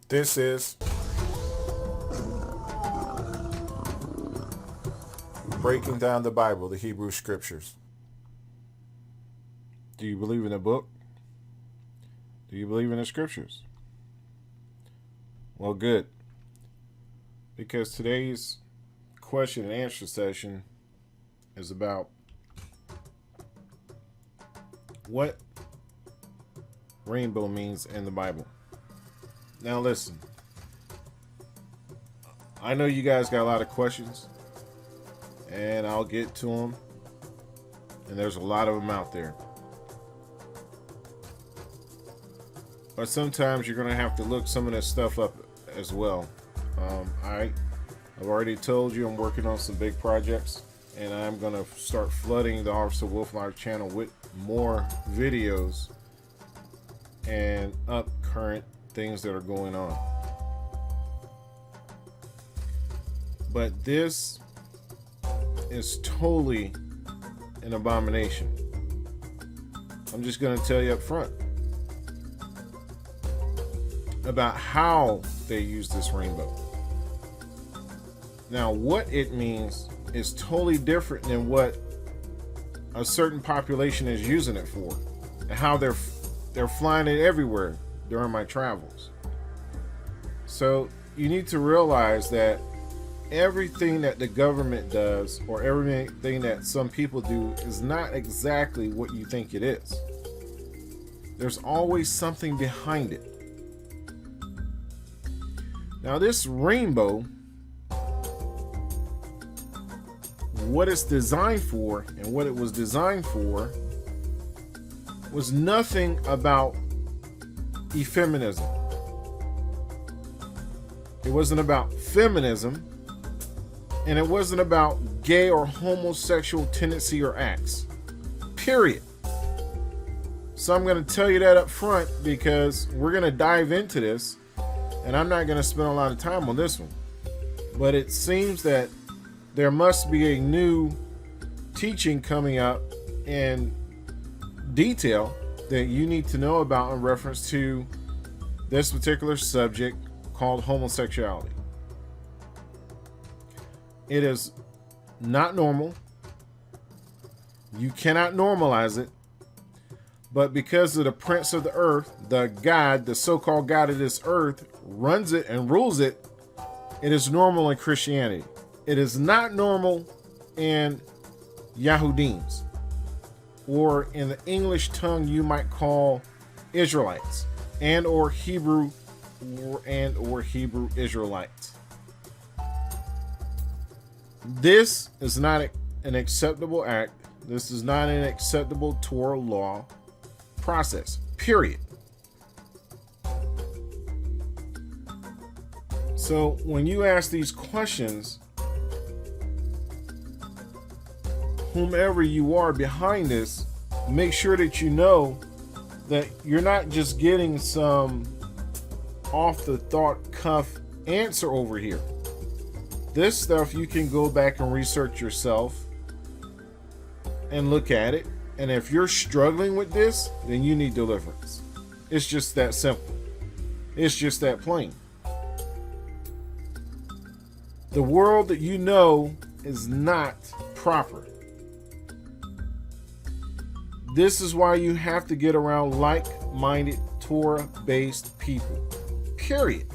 This is breaking down the Bible, the Hebrew Scriptures. Do you believe in the book? Do you believe in the Scriptures? Well, good. Because today's question and answer session is about what rainbow means in the Bible. Now listen, I know you guys got a lot of questions, and I'll get to them, and there's a lot of them out there. But sometimes you're going to have to look some of this stuff up as well. I've already told you I'm working on some big projects, and I'm going to start flooding the Officer Wolf Life channel with more videos and current things that are going on. But this is totally an abomination. I'm just going to tell you up front about how they use this rainbow. Now, what it means is totally different than what a certain population is using it for, and how they're flying it everywhere during my travels. So you need to realize that everything that the government does, or everything that some people do, is not exactly what you think it is. There's always something behind it. Now, this rainbow, what it's designed for and what it was designed for was nothing about effeminism. It wasn't about feminism, and it wasn't about gay or homosexual tendency or acts. Period. So I'm going to tell you that up front, because we're going to dive into this, and I'm not going to spend a lot of time on this one. But it seems that there must be a new teaching coming up in detail that you need to know about in reference to this particular subject called homosexuality. It is not normal. You cannot normalize it. But because of the prince of the earth, the God, the so-called God of this earth, runs it and rules it, it is normal in Christianity. It is not normal in Yahudims, or in the English tongue you might call Israelites, and or Hebrew Israelites. This is not an acceptable act. This is not an acceptable Torah law process, period. So when you ask these questions, whomever you are behind this, make sure that you know that you're not just getting some off the thought cuff answer over here. This stuff you can go back and research yourself and look at it. And if you're struggling with this, then you need deliverance. It's just that simple. It's just that plain. The world that you know is not proper. This is why you have to get around like-minded Torah-based people. Period.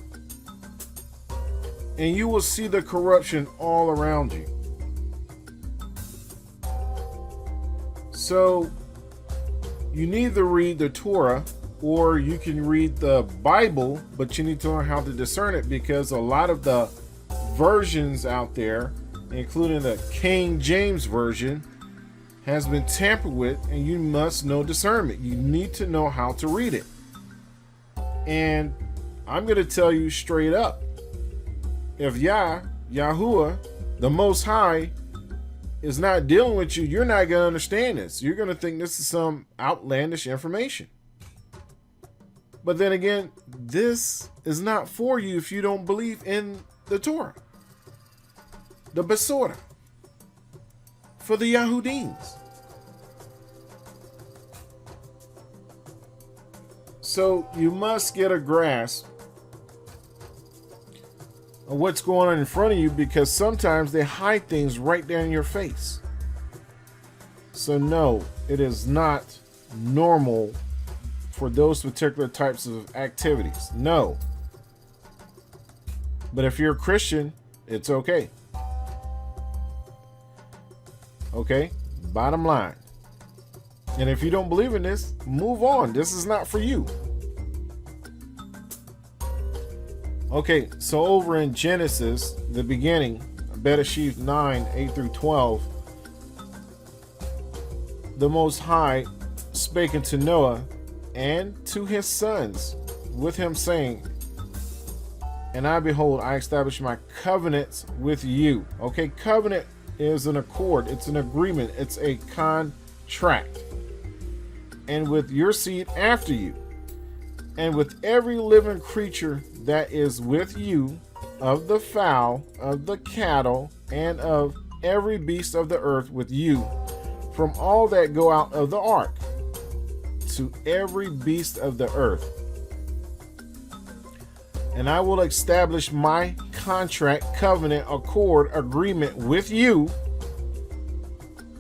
And you will see the corruption all around you. So you need to read the Torah, or you can read the Bible, but you need to learn how to discern it, because a lot of the versions out there, including the King James Version, has been tampered with, and you must know discernment. You need to know how to read it. And I'm going to tell you straight up, if Yahuwah, the Most High, is not dealing with you, you're not going to understand this. You're going to think this is some outlandish information. But then again, this is not for you if you don't believe in the Torah, the Besorah, for the Yahudims. So you must get a grasp of what's going on in front of you, because sometimes they hide things right there in your face. So no, it is not normal for those particular types of activities. No. But if you're a Christian, it's okay. Okay? Bottom line. And if you don't believe in this, move on. This is not for you. Okay, so over in Genesis, the beginning, Bereshith 9, 8 through 12, the Most High spake unto Noah and to his sons with him, saying, and I behold, I establish my covenants with you. Okay, covenant is an accord, it's an agreement, it's a contract. And with your seed after you, and with every living creature that is with you, of the fowl, of the cattle, and of every beast of the earth with you, from all that go out of the ark, to every beast of the earth. And I will establish my contract, covenant, accord, agreement with you.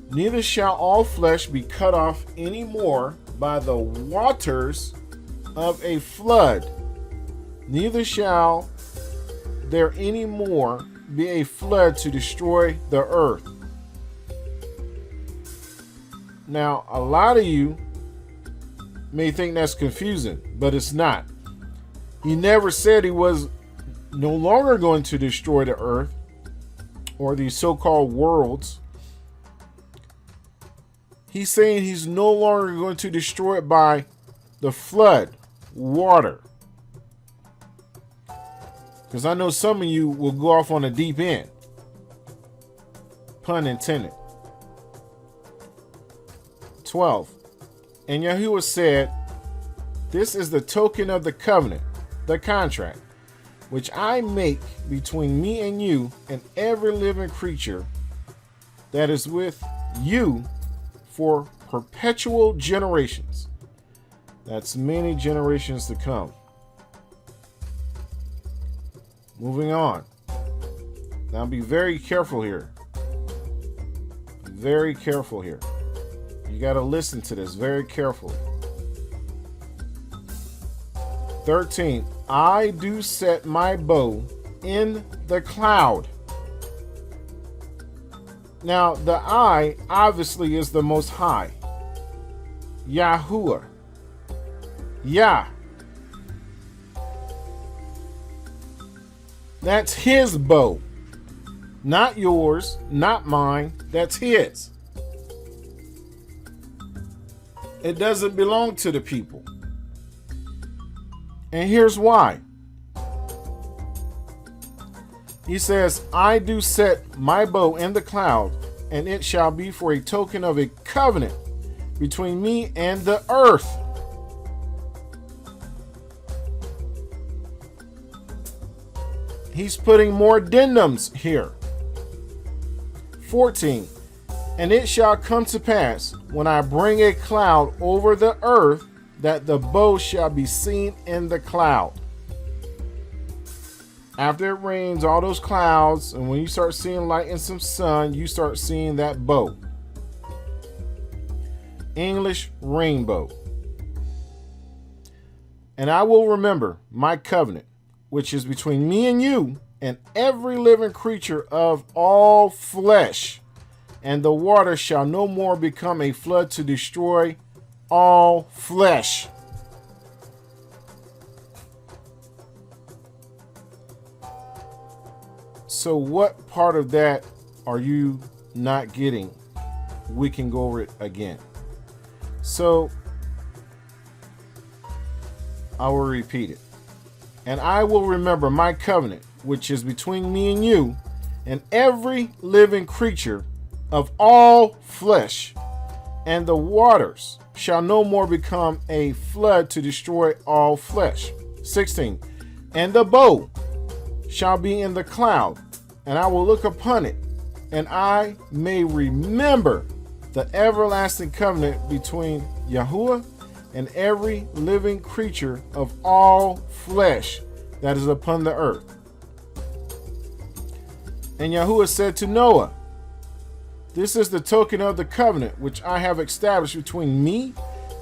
Neither shall all flesh be cut off any more by the waters of a flood. Neither shall there any more be a flood to destroy the earth. Now, a lot of you may think that's confusing, but it's not. He never said he was no longer going to destroy the earth or these so-called worlds. He's saying he's no longer going to destroy it by the flood, water. Because I know some of you will go off on a deep end. Pun intended. 12. And Yahuwah said, this is the token of the covenant, the contract, which I make between me and you and every living creature that is with you for perpetual generations. That's many generations to come. Moving on. Now be very careful here. Very careful here. You got to listen to this very carefully. 13. I do set my bow in the cloud. Now, the I obviously is the Most High. Yahuwah. Yah. That's his bow. Not yours, not mine. That's his. It doesn't belong to the people. And here's why. He says, I do set my bow in the cloud, and it shall be for a token of a covenant between me and the earth. He's putting more addendums here. 14. And it shall come to pass, when I bring a cloud over the earth, that the bow shall be seen in the cloud. After it rains, all those clouds, and when you start seeing light and some sun, you start seeing that bow. English rainbow. And I will remember my covenant, which is between me and you and every living creature of all flesh. And the water shall no more become a flood to destroy all flesh. So what part of that are you not getting? We can go over it again. So I will repeat it. And I will remember my covenant, which is between me and you and every living creature of all flesh, and the waters shall no more become a flood to destroy all flesh. 16. And the bow shall be in the cloud, and I will look upon it, and I may remember the everlasting covenant between Yahuwah and every living creature of all flesh that is upon the earth. And Yahuwah said to Noah, this is the token of the covenant which I have established between me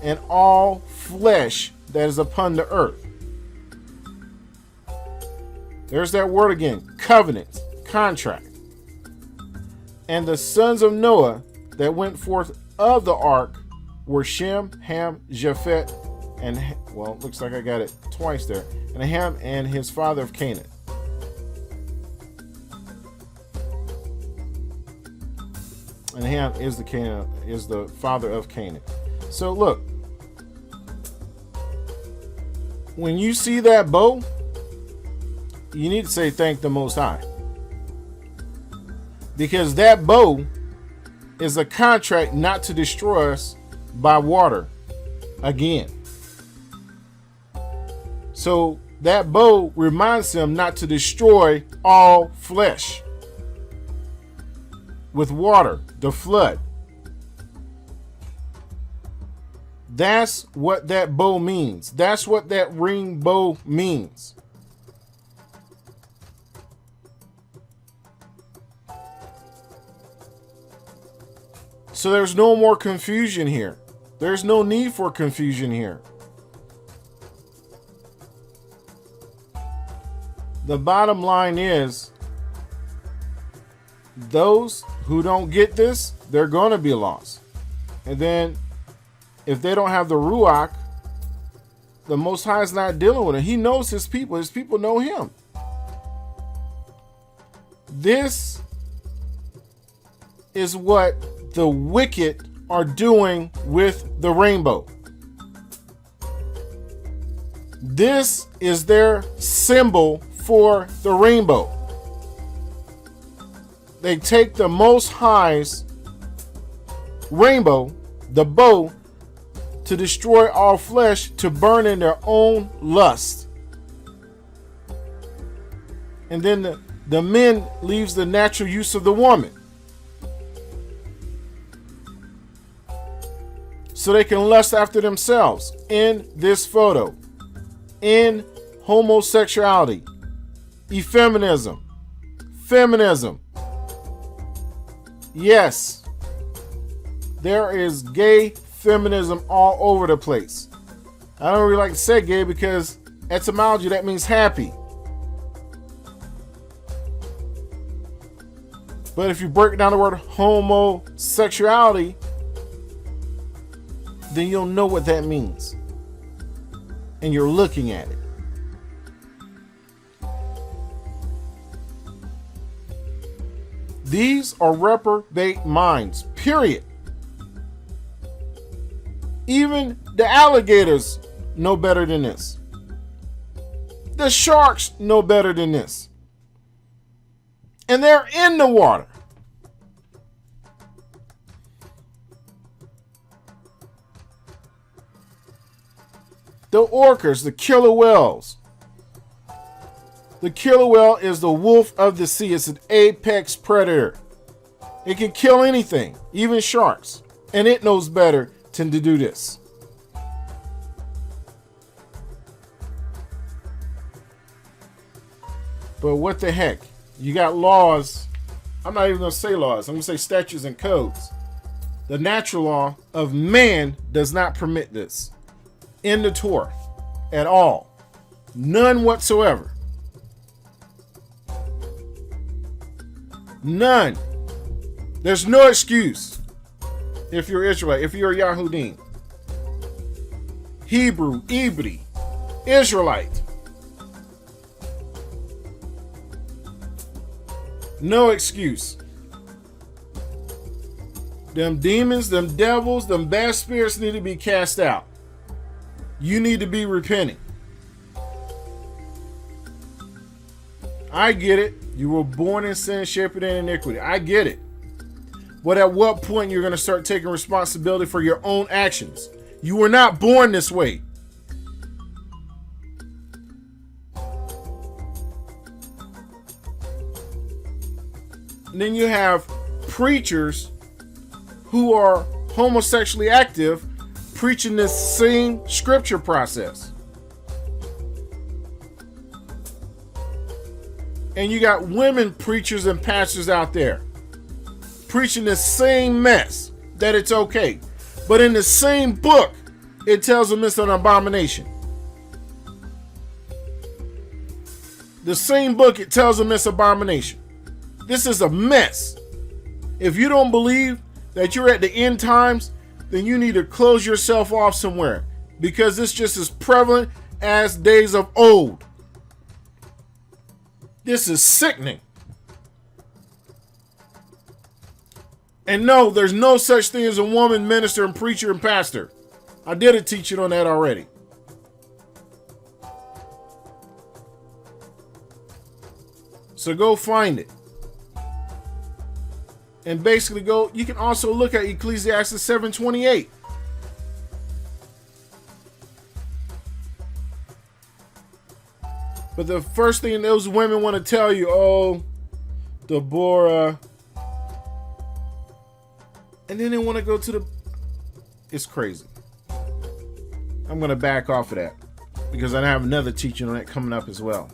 and all flesh that is upon the earth. There's that word again, covenant, contract. And the sons of Noah that went forth of the ark were Shem, Ham, Japheth, and, well, looks like I got it twice there, and Ham and his father of Canaan. And Ham is the father of Canaan. So look, when you see that bow, you need to say thank the Most High. Because that bow is a contract not to destroy us by water again. So that bow reminds him not to destroy all flesh with water, the flood. That's what that bow means. That's what that ring bow means. So there's no more confusion here. There's no need for confusion here. The bottom line is, those who don't get this, they're going to be lost. And then if they don't have the Ruach, the Most High is not dealing with it. He knows his people. His people know him. This is what the wicked are doing with the rainbow. This is their symbol for the rainbow. They take the Most High's rainbow, the bow, to destroy all flesh, to burn in their own lust. And then the men leaves the natural use of the woman, so they can lust after themselves in this photo, in homosexuality, effeminism, feminism. Yes, there is gay feminism all over the place. I don't really like to say gay because etymology, that means happy. But if you break down the word homosexuality, then you'll know what that means. And you're looking at it. These are reprobate minds, period. Even the alligators know better than this. The sharks know better than this. And they're in the water. The orcas, the killer whales. The killer whale is the wolf of the sea. It's an apex predator. It can kill anything, even sharks. And it knows better than to do this. But what the heck? You got laws. I'm not even going to say laws. I'm going to say statutes and codes. The natural law of man does not permit this in the Torah at all. None whatsoever. None. There's no excuse if you're Israelite, if you're a Yahudim, Hebrew, Ibri, Israelite. No excuse. Them demons, them devils, them bad spirits need to be cast out. You need to be repenting. I get it. You were born in sin, shaped in iniquity. I get it. But at what point you're going to start taking responsibility for your own actions? You were not born this way. And then you have preachers who are homosexually active preaching this same scripture process. And you got women preachers and pastors out there preaching the same mess, that it's okay. But in the same book, it tells them it's an abomination. The same book, it tells them it's abomination. This is a mess. If you don't believe that you're at the end times, then you need to close yourself off somewhere, because it's just as prevalent as days of old. This is sickening. And no, there's no such thing as a woman minister and preacher and pastor. I did a teaching on that already. So go find it. And basically you can also look at Ecclesiastes 7:28. But the first thing those women want to tell you, oh, Deborah. And then they want to go to the... It's crazy. I'm going to back off of that, because I have another teaching on that coming up as well.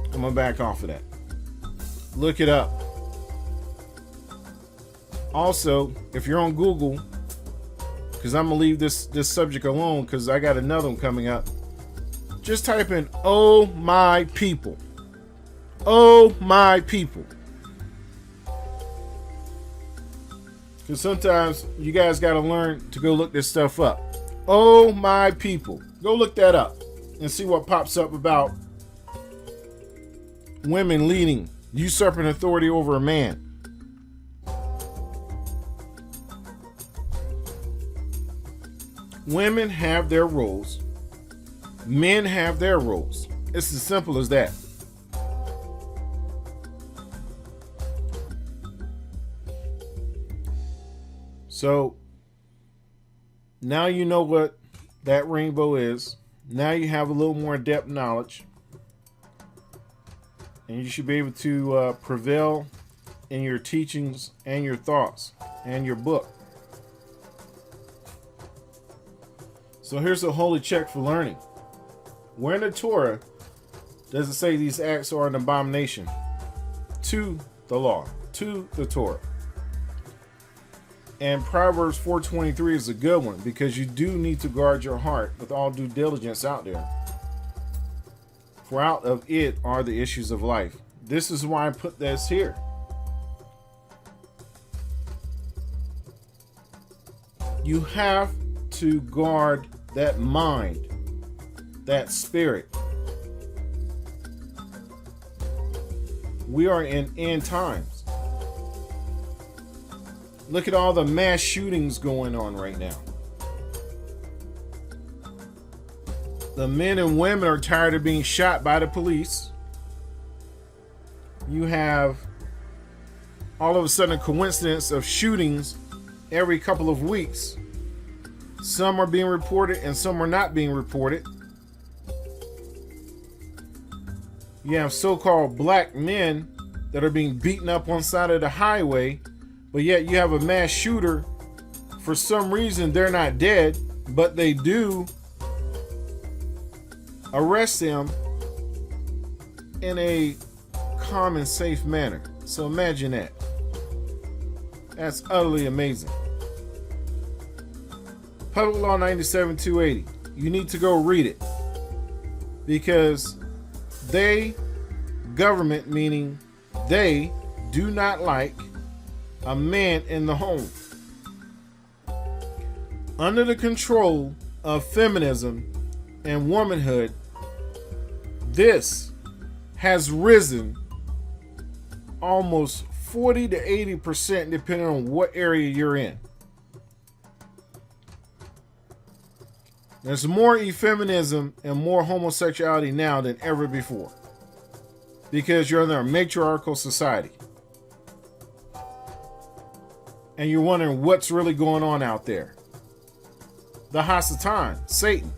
I'm going to back off of that. Look it up. Also, if you're on Google, because I'm going to leave this subject alone because I got another one coming up. Just type in, oh my people. Oh my people. Because sometimes you guys got to learn to go look this stuff up. Oh my people. Go look that up and see what pops up about women leading, usurping authority over a man. Women have their roles. Men have their roles. It's as simple as that. So now you know what that rainbow is. Now you have a little more in-depth knowledge. And you should be able to prevail in your teachings and your thoughts and your book. So here's a holy check for learning. Where in the Torah does it say these acts are an abomination to the law, to the Torah? And Proverbs 4:23 is a good one, because you do need to guard your heart with all due diligence out there. For out of it are the issues of life. This is why I put this here. You have to guard that mind, that spirit. We are in end times. Look at all the mass shootings going on right now. The men and women are tired of being shot by the police. You have all of a sudden a coincidence of shootings every couple of weeks. Some are being reported and some are not being reported. You have so-called black men that are being beaten up on the side of the highway, but yet you have a mass shooter. For some reason, they're not dead, but they do arrest them in a calm and safe manner. So imagine that. That's utterly amazing. Public Law 97-280. You need to go read it, because they, government meaning they, do not like a man in the home. Under the control of feminism and womanhood, this has risen almost 40 to 80% depending on what area you're in. There's more effeminism and more homosexuality now than ever before, because you're in a matriarchal society. And you're wondering what's really going on out there. The Hasatan, Satan.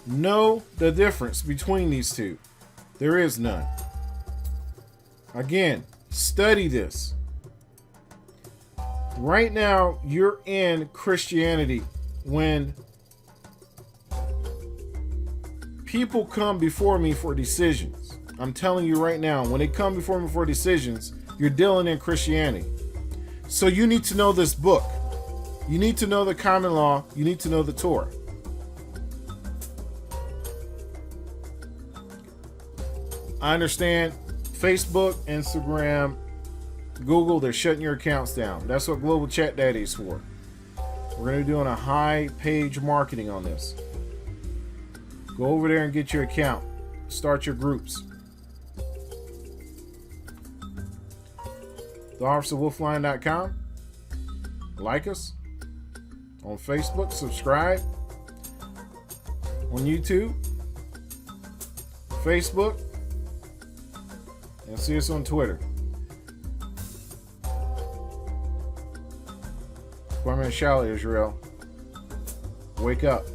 Know the difference between these two. There is none. Again, study this. Right now, you're in Christianity when people come before me for decisions, I'm telling you right now, when they come before me for decisions, you're dealing in Christianity. So you need to know this book. You need to know the common law. You need to know the Torah. I understand Facebook, Instagram, Google, they're shutting your accounts down. That's what Global Chat Daddy is for. We're going to be doing a high page marketing on this. Go over there and get your account. Start your groups. TheOfficeOfWolfline.com. Like us on Facebook. Subscribe on YouTube, Facebook, and see us on Twitter. Kwame Shala, Israel. Wake up.